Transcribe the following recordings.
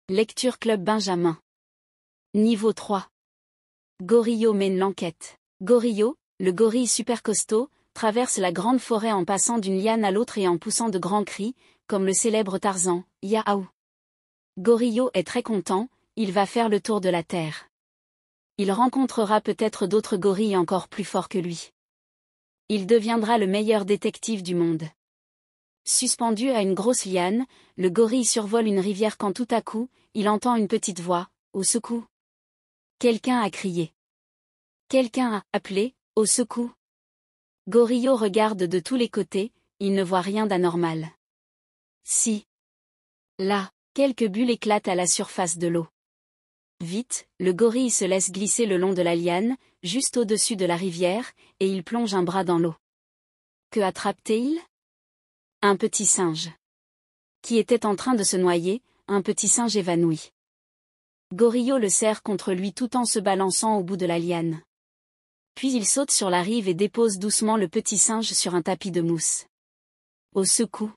Lecture Club Benjamin. Niveau 3. Gorillo mène l'enquête. Gorillo, le gorille super costaud, traverse la grande forêt en passant d'une liane à l'autre et en poussant de grands cris, comme le célèbre Tarzan, Yahaou. Gorillo est très content, il va faire le tour de la terre. Il rencontrera peut-être d'autres gorilles encore plus forts que lui. Il deviendra le meilleur détective du monde. Suspendu à une grosse liane, le gorille survole une rivière quand tout à coup, il entend une petite voix, au secours. Quelqu'un a crié. Quelqu'un a appelé, au secours. Gorillo regarde de tous les côtés, il ne voit rien d'anormal. Si. Là, quelques bulles éclatent à la surface de l'eau. Vite, le gorille se laisse glisser le long de la liane, juste au-dessus de la rivière, et il plonge un bras dans l'eau. Que attrape-t-il ? Un petit singe. Qui était en train de se noyer, un petit singe évanoui. Gorillo le serre contre lui tout en se balançant au bout de la liane. Puis il saute sur la rive et dépose doucement le petit singe sur un tapis de mousse. Au secours,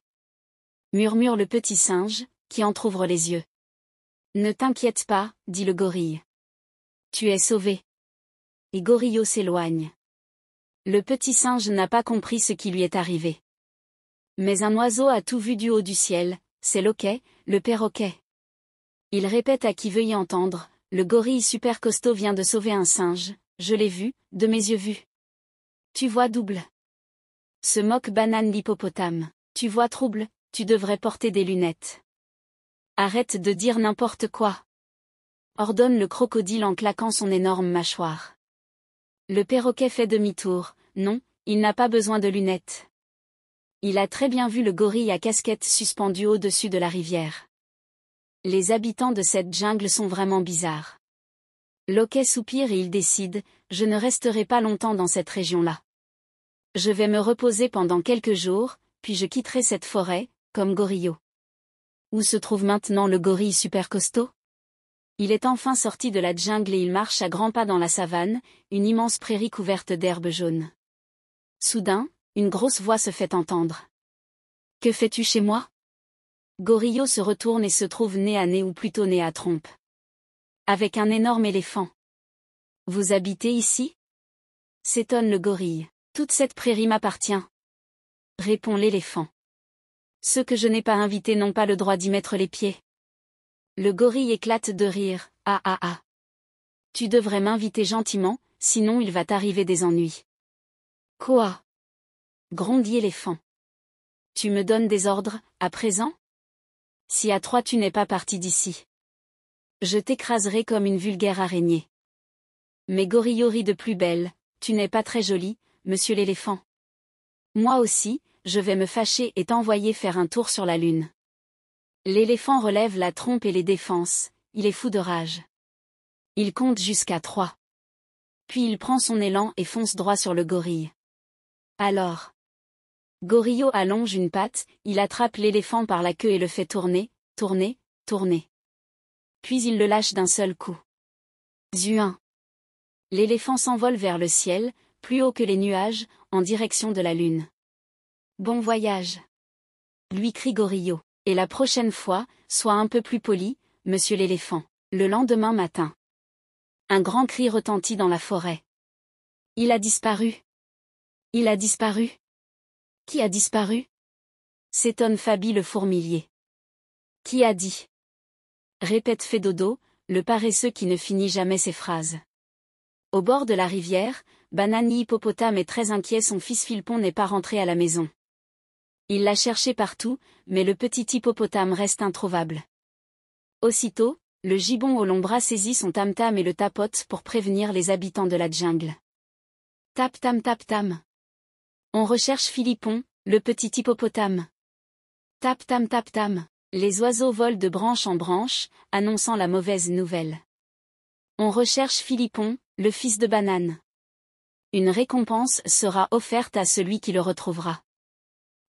murmure le petit singe, qui entr'ouvre les yeux. Ne t'inquiète pas, dit le gorille. Tu es sauvé. Et Gorillo s'éloigne. Le petit singe n'a pas compris ce qui lui est arrivé. Mais un oiseau a tout vu du haut du ciel, c'est Loquet, le perroquet. Il répète à qui veut y entendre, le gorille super costaud vient de sauver un singe, je l'ai vu, de mes yeux vus. Tu vois double. Se moque Banane l'hippopotame, tu vois trouble, tu devrais porter des lunettes. Arrête de dire n'importe quoi. Ordonne le crocodile en claquant son énorme mâchoire. Le perroquet fait demi-tour, non, il n'a pas besoin de lunettes. Il a très bien vu le gorille à casquette suspendu au-dessus de la rivière. Les habitants de cette jungle sont vraiment bizarres. Loquet soupire et il décide, je ne resterai pas longtemps dans cette région-là. Je vais me reposer pendant quelques jours, puis je quitterai cette forêt, comme Gorillo. Où se trouve maintenant le gorille super costaud ? Il est enfin sorti de la jungle et il marche à grands pas dans la savane, une immense prairie couverte d'herbe jaune. Soudain, une grosse voix se fait entendre. Que fais-tu chez moi ? Gorillo se retourne et se trouve nez à nez ou plutôt nez à trompe. Avec un énorme éléphant. Vous habitez ici ? S'étonne le gorille. Toute cette prairie m'appartient. Répond l'éléphant. Ceux que je n'ai pas invités n'ont pas le droit d'y mettre les pieds. Le gorille éclate de rire. Ah ah ah. Tu devrais m'inviter gentiment, sinon il va t'arriver des ennuis. Quoi ? Grondit l'éléphant. Tu me donnes des ordres, à présent ? Si à trois tu n'es pas parti d'ici. Je t'écraserai comme une vulgaire araignée. Mais Gorillo rit de plus belle, tu n'es pas très joli, monsieur l'éléphant. Moi aussi, je vais me fâcher et t'envoyer faire un tour sur la lune. L'éléphant relève la trompe et les défenses, il est fou de rage. Il compte jusqu'à 3. Puis il prend son élan et fonce droit sur le gorille. Alors. Gorillo allonge une patte, il attrape l'éléphant par la queue et le fait tourner, tourner, tourner. Puis il le lâche d'un seul coup. Zuin. L'éléphant s'envole vers le ciel, plus haut que les nuages, en direction de la lune. Bon voyage. Lui crie Gorillo. Et la prochaine fois, sois un peu plus poli, monsieur l'éléphant. Le lendemain matin. Un grand cri retentit dans la forêt. Il a disparu. Il a disparu. Qui a disparu ? S'étonne Fabi le fourmilier. Qui a dit ? Répète Fédodo, le paresseux qui ne finit jamais ses phrases. Au bord de la rivière, Banane hippopotame est très inquiet, son fils Philpon n'est pas rentré à la maison. Il l'a cherché partout, mais le petit hippopotame reste introuvable. Aussitôt, le gibbon au long bras saisit son tam-tam et le tapote pour prévenir les habitants de la jungle. Tap-tam tap-tam. On recherche Philippon, le petit hippopotame. Tap-tam tap-tam. Les oiseaux volent de branche en branche, annonçant la mauvaise nouvelle. On recherche Philippon, le fils de Banane. Une récompense sera offerte à celui qui le retrouvera.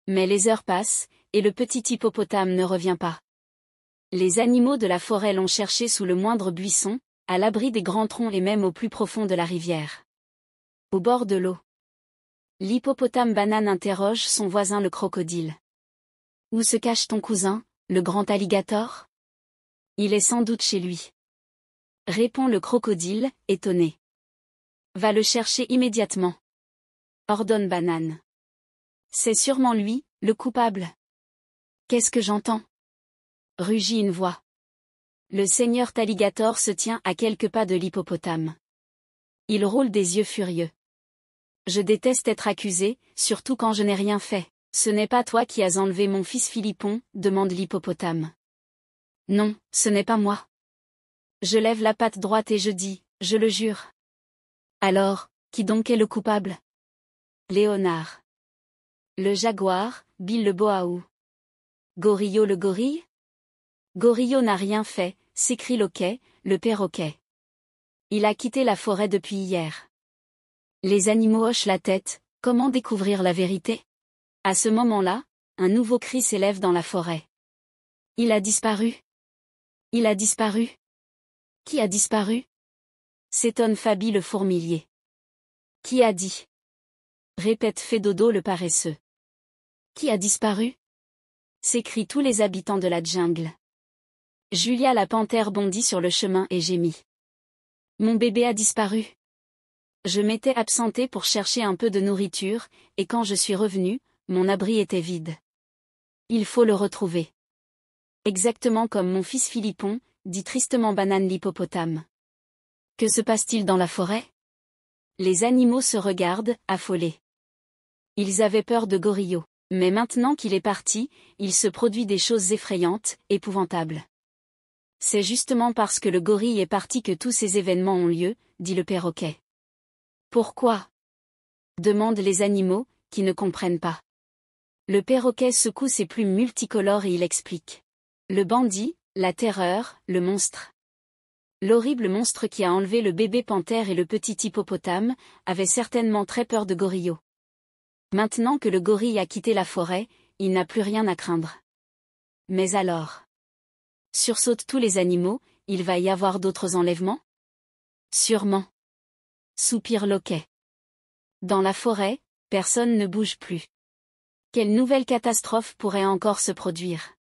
Mais les heures passent, et le petit hippopotame ne revient pas. Les animaux de la forêt l'ont cherché sous le moindre buisson, à l'abri des grands troncs et même au plus profond de la rivière. Au bord de l'eau. L'hippopotame Banane interroge son voisin le crocodile. Où se cache ton cousin, le grand alligator ? Il est sans doute chez lui. Répond le crocodile, étonné. Va le chercher immédiatement. Ordonne Banane. C'est sûrement lui, le coupable. Qu'est-ce que j'entends? Rugit une voix. Le seigneur Alligator se tient à quelques pas de l'hippopotame. Il roule des yeux furieux. Je déteste être accusé, surtout quand je n'ai rien fait. Ce n'est pas toi qui as enlevé mon fils Philippon, demande l'hippopotame. Non, ce n'est pas moi. Je lève la patte droite et je dis, je le jure. Alors, qui donc est le coupable? Léonard. Le jaguar, Bill le boaou. Gorillo le gorille? Gorillo n'a rien fait, s'écrie Loquet, le perroquet. Il a quitté la forêt depuis hier. Les animaux hochent la tête, comment découvrir la vérité? À ce moment-là, un nouveau cri s'élève dans la forêt. Il a disparu. Il a disparu. Qui a disparu? S'étonne Fabi le fourmilier. Qui a dit? Répète Fédodo le paresseux. Qui a disparu? S'écrient tous les habitants de la jungle. Julia la panthère bondit sur le chemin et gémit. Mon bébé a disparu. Je m'étais absentée pour chercher un peu de nourriture, et quand je suis revenue, mon abri était vide. Il faut le retrouver. Exactement comme mon fils Philippon, dit tristement Banane l'hippopotame. Que se passe-t-il dans la forêt? Les animaux se regardent, affolés. Ils avaient peur de Gorillo. Mais maintenant qu'il est parti, il se produit des choses effrayantes, épouvantables. C'est justement parce que le gorille est parti que tous ces événements ont lieu, dit le perroquet. Pourquoi? Demandent les animaux, qui ne comprennent pas. Le perroquet secoue ses plumes multicolores et il explique. Le bandit, la terreur, le monstre. L'horrible monstre qui a enlevé le bébé panthère et le petit hippopotame, avait certainement très peur de Gorillo. Maintenant que le gorille a quitté la forêt, il n'a plus rien à craindre. Mais alors? Sursautent tous les animaux, il va y avoir d'autres enlèvements? Sûrement. Soupire Loquet. Dans la forêt, personne ne bouge plus. Quelle nouvelle catastrophe pourrait encore se produire?